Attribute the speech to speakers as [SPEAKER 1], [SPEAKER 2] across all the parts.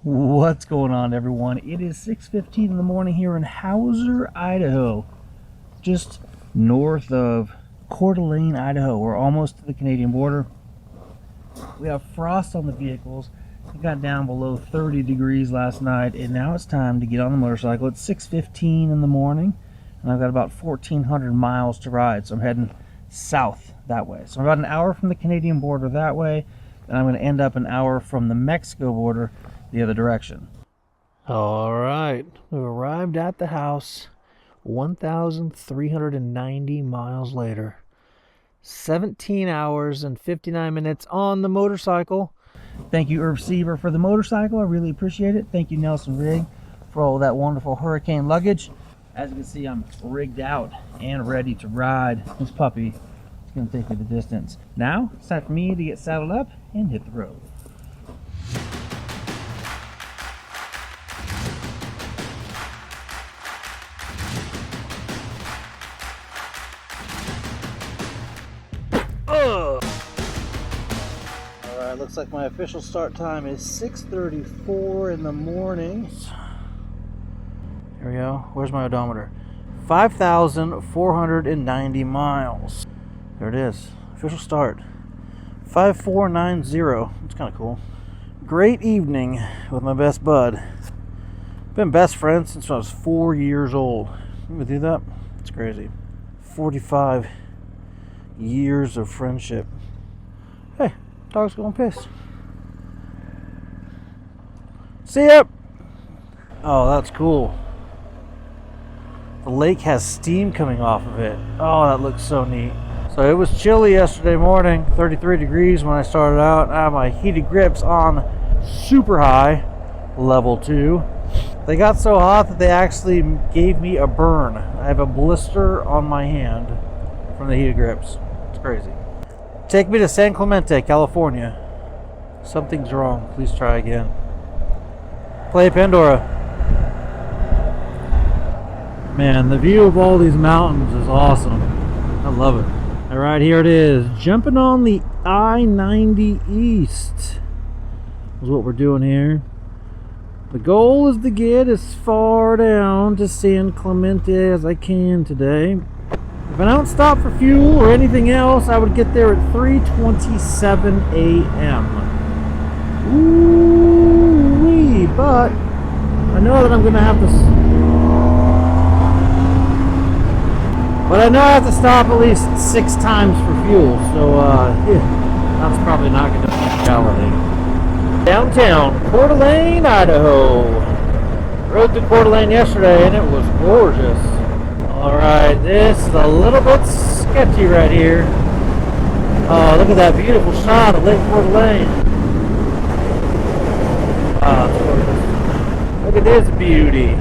[SPEAKER 1] What's going on, everyone? It is 6:15 in the morning here in Hauser, Idaho, just north of Coeur d'Alene, Idaho. We're almost to the Canadian border. We have frost on the vehicles. It got down below 30 degrees last night, and now it's time to get on the motorcycle. It's 6:15 in the morning, and I've got about 1,400 miles to ride, so I'm heading south that way. So I'm about an hour from the Canadian border that way, and I'm going to end up an hour from the Mexico border the other direction. All right, we've arrived at the house 1,390 miles later. 17 hours and 59 minutes on the motorcycle. Thank you, Irv Seaver, for the motorcycle. I really appreciate it. Thank you, Nelson Rig, for all that wonderful hurricane luggage. As you can see, I'm rigged out and ready to ride this puppy. It's going to take me the distance. Now, it's time for me to get saddled up and hit the road. Alright, looks like my official start time is 6:34 in the morning. Here we go. Where's my odometer? 5,490 miles. There it is. Official start. 5490. It's kind of cool. Great evening with my best bud. Been best friends since I was 4 years old. Can we do that? It's crazy. 45 years of friendship. Hey, dog's going piss. See ya! Oh, that's cool. The lake has steam coming off of it. Oh, that looks so neat. So it was chilly yesterday morning, 33 degrees when I started out. I have my heated grips on super high, level 2. They got so hot that they actually gave me a burn. I have a blister on my hand from the heated grips. It's crazy. Take me to San Clemente, California. Something's wrong. Please try again. Play Pandora. Man, the view of all these mountains is awesome. I love it. All right, here it is. Jumping on the I-90 East is what we're doing here. The goal is to get as far down to San Clemente as I can today. If I don't stop for fuel or anything else, I would get there at 3:27 a.m. Ooh-wee, but I know that I'm going to have to... But I know I have to stop at least 6 times for fuel, so yeah, that's probably not going to be a reality. Downtown, Coeur d'Alene, Idaho. Rode to Coeur d'Alene yesterday and it was gorgeous. Alright, this is a little bit sketchy right here. Oh, look at that beautiful shot of Lake Coeur d'Alene. Wow, it's gorgeous. Look at this beauty.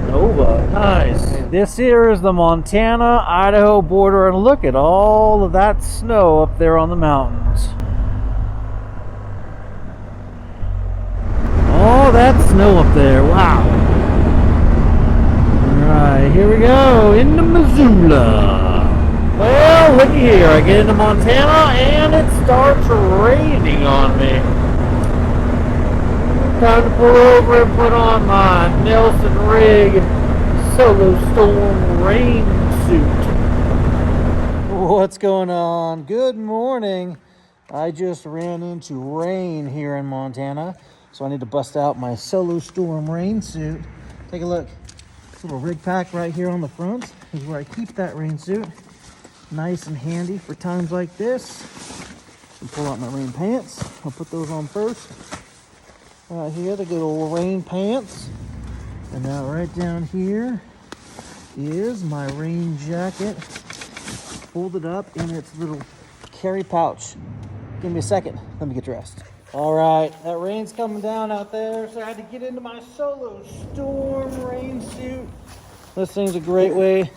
[SPEAKER 1] Nova, nice. This here is the Montana-Idaho border, and look at all of that snow up there on the mountains. All that snow up there, wow. Alright, here we go, into Missoula. Well, looky here, I get into Montana and it starts raining on me. Time to pull over and put on my Nelson Rig Solo Storm rain suit. What's going on? Good morning. I just ran into rain here in Montana, so I need to bust out my Solo Storm rain suit. Take a look. This little rig pack right here on the front is where I keep that rain suit. Nice and handy for times like this. I'll pull out my rain pants. I'll put those on first. Right here, the good old rain pants. And now right down here is my rain jacket, folded up in its little carry pouch. Give me a second, let me get dressed. All right, that rain's coming down out there, so I had to get into my Solo Storm rain suit. This thing's a great way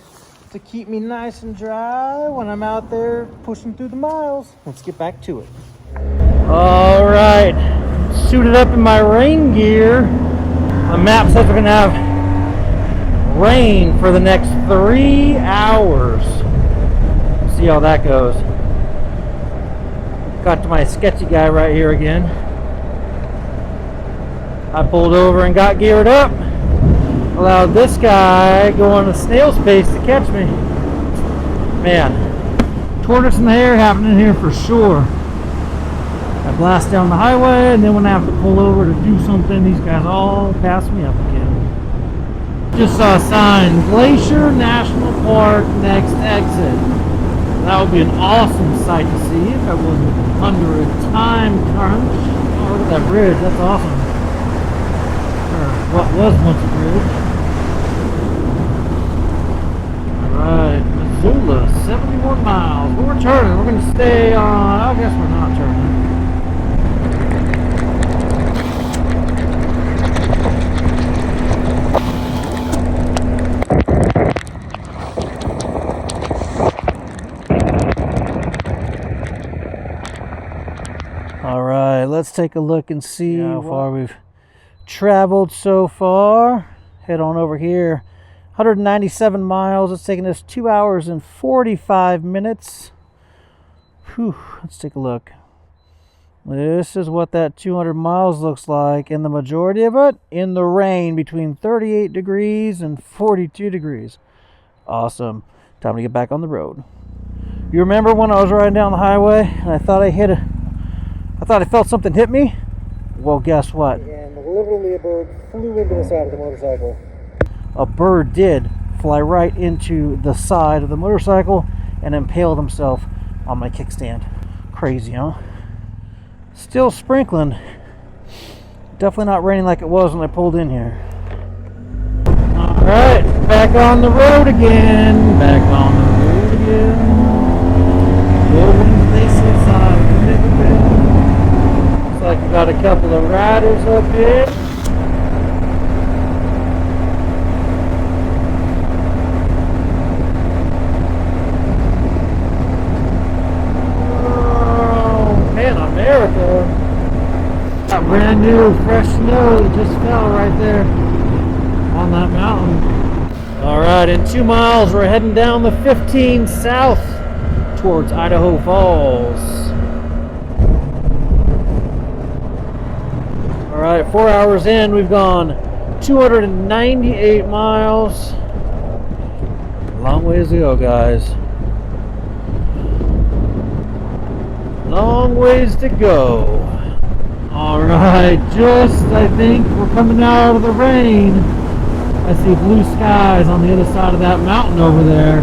[SPEAKER 1] to keep me nice and dry when I'm out there pushing through the miles. Let's get back to it. All right, suited up in my rain gear. My map says we're gonna have rain for the next 3 hours. See how that goes. Got to my sketchy guy right here again. I pulled over and got geared up. Allowed this guy going a snail's pace to catch me. Man, tortoise in the hair happening here for sure. I blast down the highway, and then when I have to pull over to do something, these guys all pass me up again. Just saw a sign, Glacier National Park, next exit. That would be an awesome sight to see if I wasn't under a time crunch. Oh, look at that bridge, that's awesome. Or what was once a bridge. Alright, Missoula, 71 miles. We're turning, we're going to stay on, I guess we're not turning. Alright, let's take a look and see how far we've traveled so far. Head on over here. 197 miles. It's taken us 2 hours and 45 minutes. Whew, let's take a look. This is what that 200 miles looks like, and the majority of it in the rain between 38 degrees and 42 degrees. Awesome. Time to get back on the road. You remember when I was riding down the highway and I thought I felt something hit me? Well, guess what? And literally a bird flew into the side of the motorcycle. A bird did fly right into the side of the motorcycle and impaled himself on my kickstand. Crazy, huh? Still sprinkling. Definitely not raining like it was when I pulled in here. Alright, back on the road again. Back on the road again. Rolling places I've never been. Looks like we got a couple of riders up here. Got brand new fresh snow that just fell right there on that mountain. Alright, in 2 miles we're heading down the 15 south towards Idaho Falls. Alright, 4 hours in, we've gone 298 miles. Long ways to go, guys. Long ways to go. Alright, I think we're coming out of the rain. I see blue skies on the other side of that mountain over there.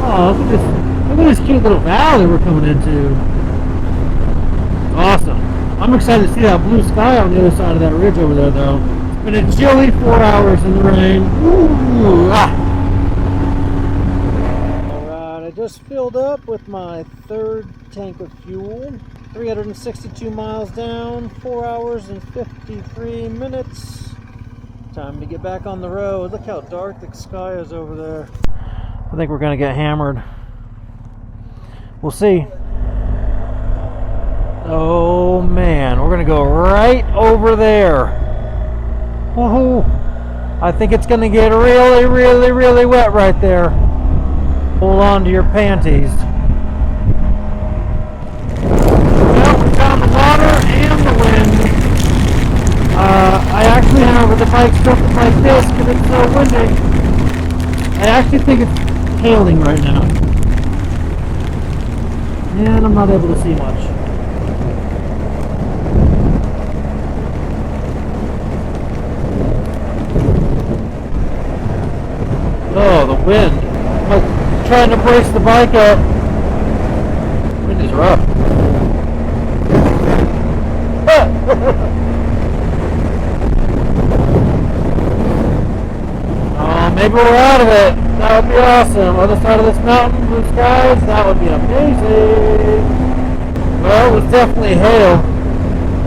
[SPEAKER 1] Oh, look at this cute little valley we're coming into. Awesome. I'm excited to see that blue sky on the other side of that ridge over there, though. It's been a chilly 4 hours in the rain. Ooh, Alright, I just filled up with my third tank of fuel. 362 miles down, 4 hours and 53 minutes. Time to get back on the road. Look how dark the sky is over there. I think we're going to get hammered. We'll see. Oh man, we're going to go right over there. Woohoo! I think it's going to get really, really, really wet right there. Hold on to your panties. I actually have the bike something like this because it's so windy. I actually think it's hailing right now. And I'm not able to see much. Oh, the wind. I'm like trying to brace the bike up. The wind is rough. Maybe we're out of it. That would be awesome. Other side of this mountain, blue skies, that would be amazing. Well, it was definitely hail.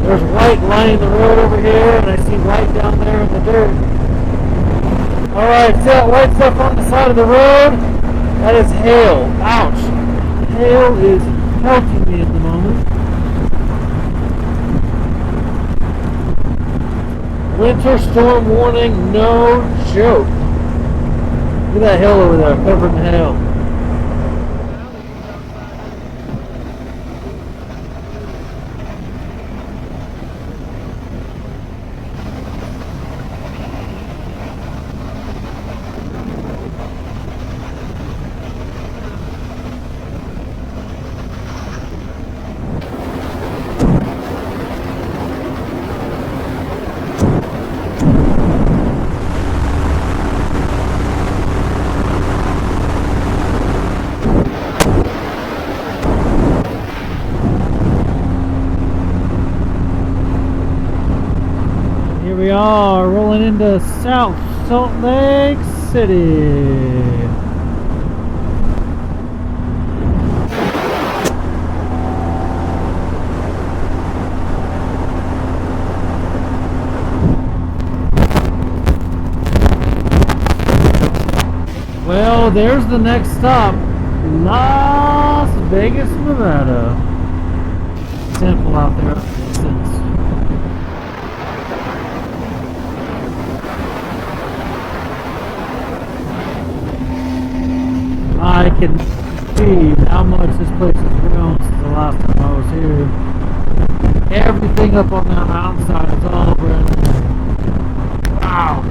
[SPEAKER 1] There's white lining the road over here, and I see white down there in the dirt. Alright, see that white stuff on the side of the road? That is hail. Ouch. Hail is pelting me at the moment. Winter storm warning, no joke. Look at that hill over there, covered in hail. we are rolling into South Salt Lake City. Well, there's the next stop, Las Vegas, Nevada. Simple out there. I can see how much this place has grown since the last time I was here. Everything up on that mountainside is all brand new. Wow.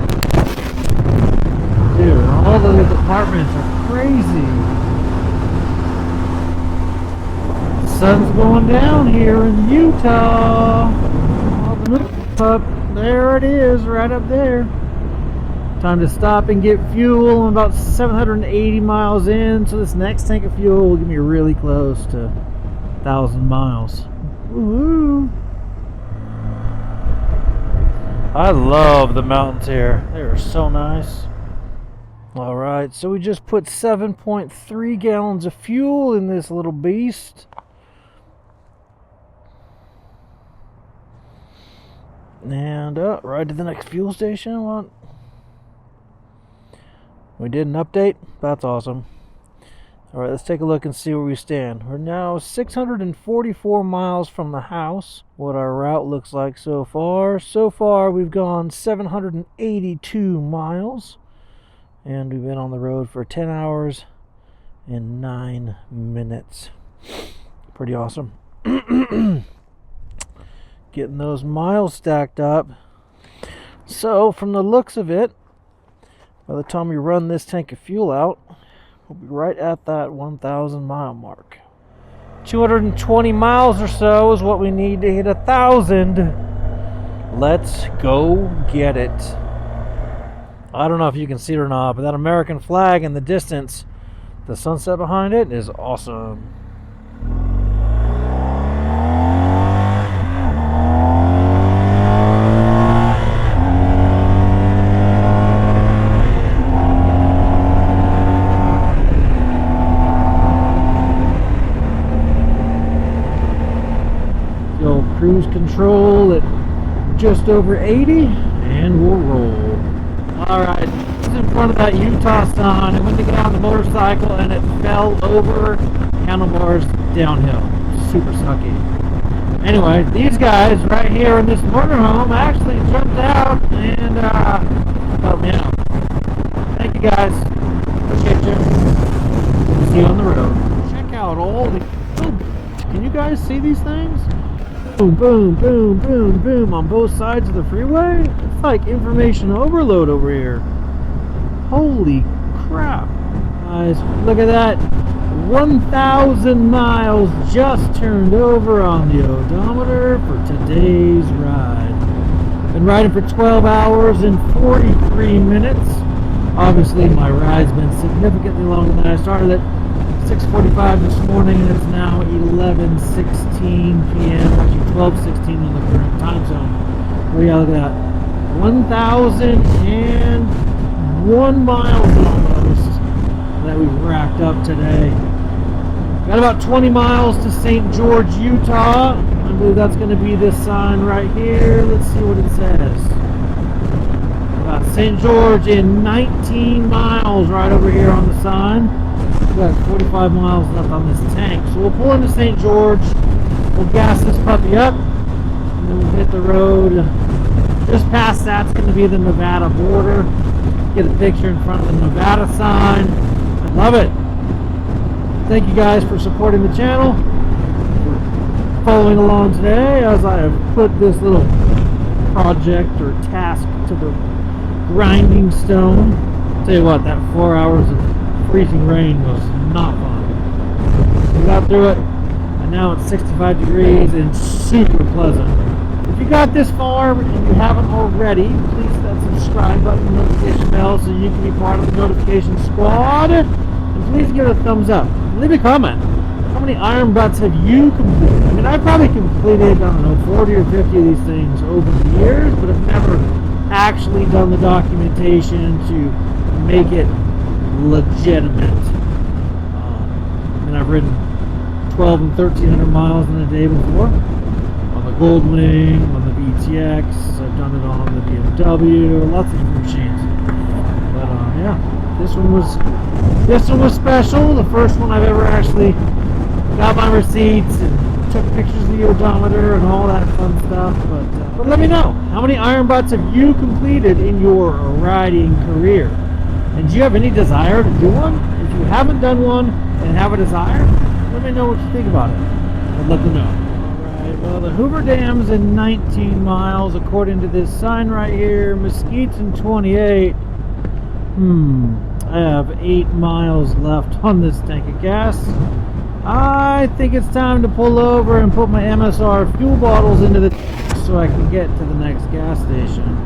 [SPEAKER 1] Dude, all the apartments are crazy. The sun's going down here in Utah. Up there it is, right up there. Time to stop and get fuel. I'm about 780 miles in, so this next tank of fuel will get me really close to 1,000 miles. Woohoo! I love the mountains here. They are so nice. Alright, so we just put 7.3 gallons of fuel in this little beast. And right to the next fuel station. What? We did an update. That's awesome. Alright, let's take a look and see where we stand. We're now 644 miles from the house. What our route looks like so far. So far, we've gone 782 miles. And we've been on the road for 10 hours and 9 minutes. Pretty awesome. Getting those miles stacked up. So, from the looks of it, by the time we run this tank of fuel out, we'll be right at that 1,000 mile mark. 220 miles or so is what we need to hit 1,000. Let's go get it. I don't know if you can see it or not, but that American flag in the distance, the sunset behind it, is awesome. Cruise control at just over 80, and we'll roll. Alright, it's in front of that Utah sign. I went to get on the motorcycle and it fell over handlebars downhill. Super sucky. Anyway, these guys right here in this motorhome actually jumped out and helped me out. Thank you guys. Appreciate you. See you on the road. Check out all the... Oh, can you guys see these things? Boom, boom, boom, boom, boom on both sides of the freeway. It's like information overload over here. Holy crap. Guys, look at that. 1,000 miles just turned over on the odometer for today's ride. Been riding for 12 hours and 43 minutes. Obviously, my ride's been significantly longer than I started it. 6:45 this morning, and it's now 11:16 p.m. Actually 12:16 in the current time zone. Well, yeah, look at that. 1,001 miles almost that we've racked up today. Got about 20 miles to St. George, Utah. I believe that's going to be this sign right here. Let's see what it says. About St. George in 19 miles right over here on the sign. We've got 45 miles left on this tank. So we'll pull into St. George. We'll gas this puppy up. And then we'll hit the road. Just past that's going to be the Nevada border. Get a picture in front of the Nevada sign. I love it. Thank you guys for supporting the channel. For following along today as I have put this little project or task to the grinding stone. Tell you what, that 4 hours of freezing rain was not fun. We got through it, and now it's 65 degrees and super pleasant. If you got this far and you haven't already, please hit that subscribe button and notification bell so you can be part of the notification squad. And please give it a thumbs up. Leave a comment. How many iron butts have you completed? I mean, I've probably completed, I don't know, 40 or 50 of these things over the years, but I've never actually done the documentation to make it legitimate. And I've ridden 12 and 1,300 miles in a day before. On the Goldwing, on the VTX, I've done it on the BMW, lots of different machines. But yeah, this one was special. The first one I've ever actually got my receipts and took pictures of the odometer and all that fun stuff. But let me know, how many iron butts have you completed in your riding career? And do you have any desire to do one? If you haven't done one and have a desire, let me know what you think about it. I'd love to know. Alright, well, the Hoover Dam's in 19 miles according to this sign right here. Mesquite's in 28. I have 8 miles left on this tank of gas. I think it's time to pull over and put my MSR fuel bottles into the so I can get to the next gas station.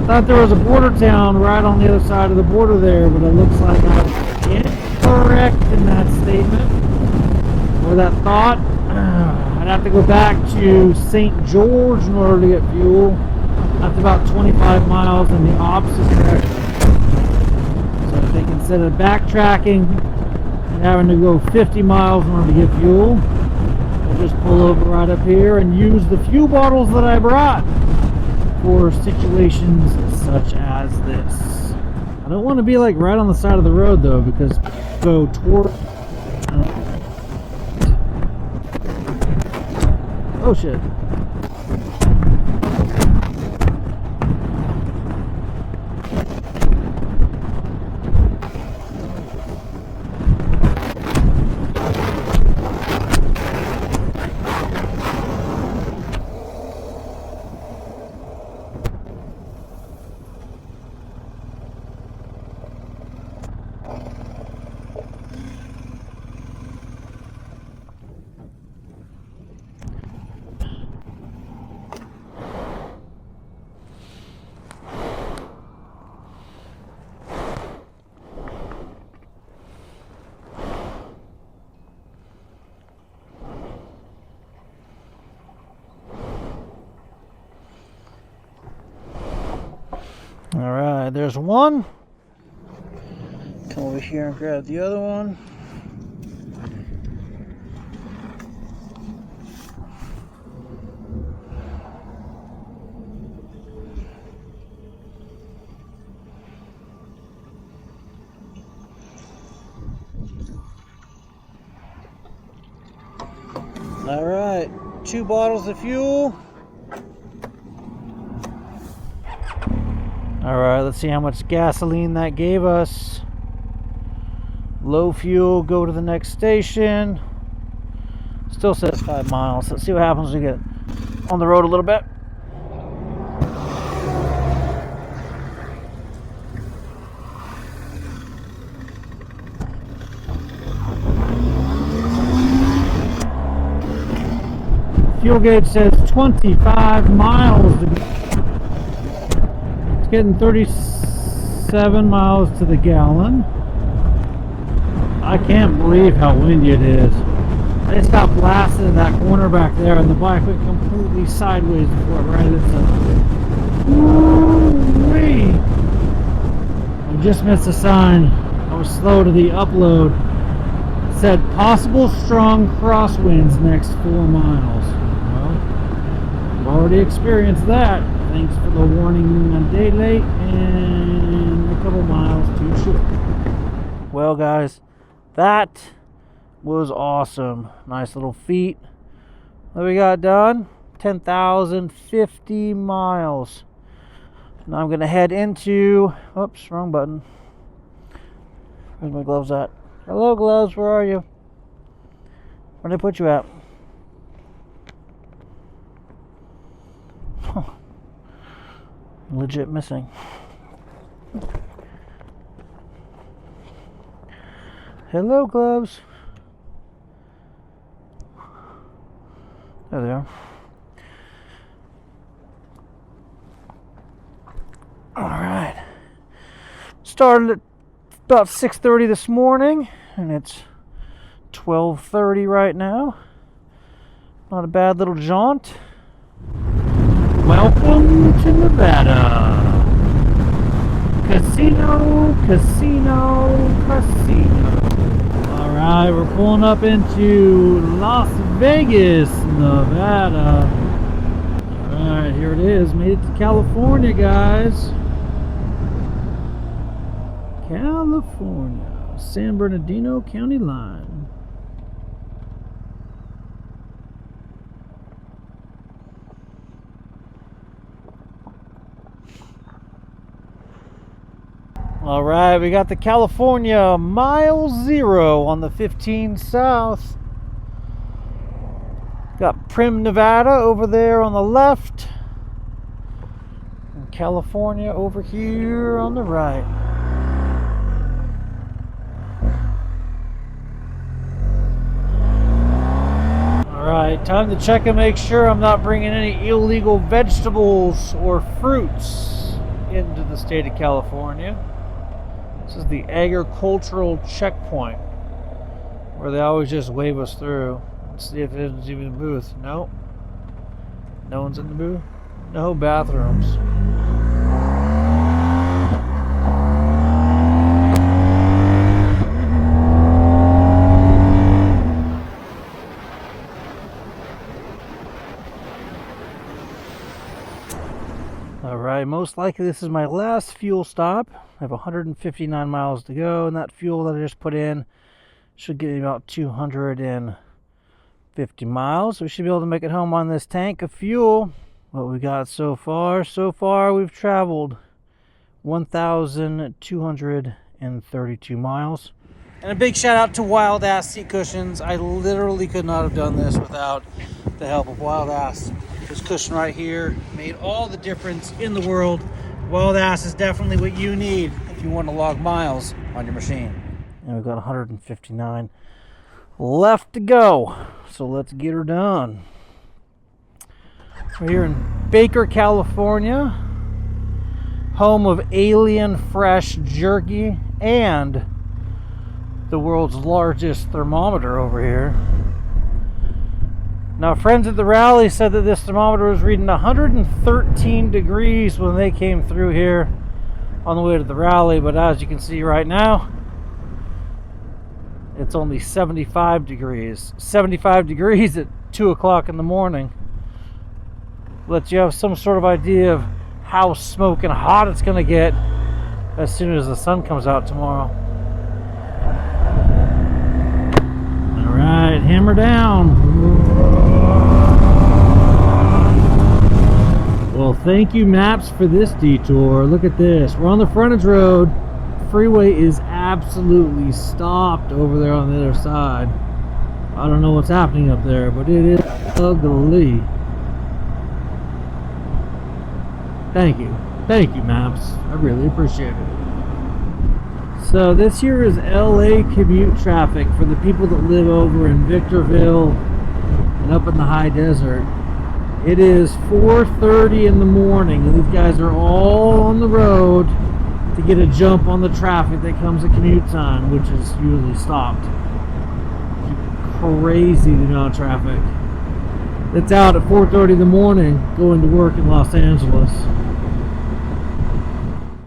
[SPEAKER 1] I thought there was a border town right on the other side of the border there, but it looks like I was incorrect in that statement or that thought. I'd have to go back to St. George in order to get fuel. That's about 25 miles in the opposite direction. So I think instead of backtracking and having to go 50 miles in order to get fuel, I'll just pull over right up here and use the fuel bottles that I brought for situations such as this. I don't want to be like right on the side of the road though, because go toward oh shit. Alright, there's one. Come over here and grab the other one. Alright, 2 bottles of fuel. Alright, let's see how much gasoline that gave us. Low fuel, go to the next station. Still says 5 miles. Let's see what happens when we get on the road a little bit. Fuel gauge says 25 miles to go. It's getting 37 miles to the gallon. I can't believe how windy it is. I just got blasted in that corner back there and the bike went completely sideways before it ran itself. Woo-wee! I just missed a sign. I was slow to the upload. It said possible strong crosswinds next 4 miles. Well, I've already experienced that. Thanks for the warning, a day late and a couple miles too short. Well guys, that was awesome. Nice little feat that we got done. 10,050 miles. Now I'm going to head into, oops, wrong button. Where's my gloves at? Hello gloves, where are you? Where'd I put you at? Huh. Legit missing. Hello gloves. There they are. Alright. Started at about 6:30 this morning and it's 12:30 right now. Not a bad little jaunt. Welcome to Nevada. Casino, casino, casino. Alright, we're pulling up into Las Vegas, Nevada. Alright, here it is. Made it to California, guys. California. San Bernardino County line. All right, we got the California mile 0 on the 15 South. Got Prim, Nevada over there on the left. And California over here on the right. All right, time to check and make sure I'm not bringing any illegal vegetables or fruits into the state of California. This is the agricultural checkpoint where they always just wave us through. Let's see if there's even a booth. Nope. No one's in the booth. No bathrooms. Alright, most likely this is my last fuel stop. I have 159 miles to go, and that fuel that I just put in should get me about 250 miles. We should be able to make it home on this tank of fuel. What we got so far? So far we've traveled 1,232 miles. And a big shout out to Wild Ass Seat Cushions. I literally could not have done this without the help of Wild Ass. This cushion right here made all the difference in the world. Wild Ass is definitely what you need if you want to log miles on your machine. And we've got 159 left to go. So let's get her done. We're here in Baker, California, home of Alien Fresh Jerky and the world's largest thermometer over here. Now, friends at the rally said that this thermometer was reading 113 degrees when they came through here on the way to the rally, but as you can see right now, it's only 75 degrees. 75 degrees at 2 o'clock in the morning. Lets you have some sort of idea of how smoking hot it's going to get as soon as the sun comes out tomorrow. All right, hammer down. Well, thank you, Maps, for this detour. Look at this. We're on the frontage road. Freeway is absolutely stopped over there on the other side. I don't know what's happening up there, but it is ugly. Thank you. Thank you, Maps. I really appreciate it. So this here is LA commute traffic for the people that live over in Victorville and up in the high desert. It is 4:30 in the morning and these guys are all on the road to get a jump on the traffic that comes at commute time, which is usually stopped. Crazy the amount of traffic that's out at 4:30 in the morning going to work in Los Angeles.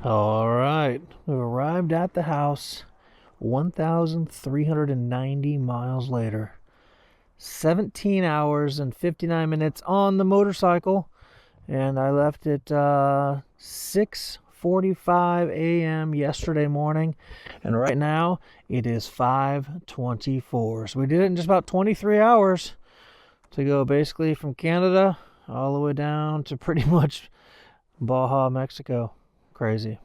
[SPEAKER 1] Alright, we've arrived at the house 1,390 miles later. 17 hours and 59 minutes on the motorcycle, and I left at 6:45 a.m. yesterday morning, and right now it is 5:24. So we did it in just about 23 hours to go basically from Canada all the way down to pretty much Baja, Mexico. Crazy.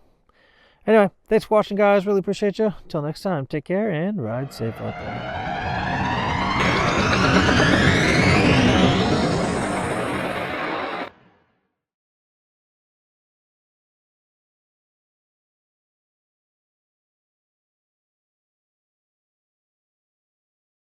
[SPEAKER 1] Anyway, thanks for watching, guys. Really appreciate you. Until next time, take care and ride safe out there.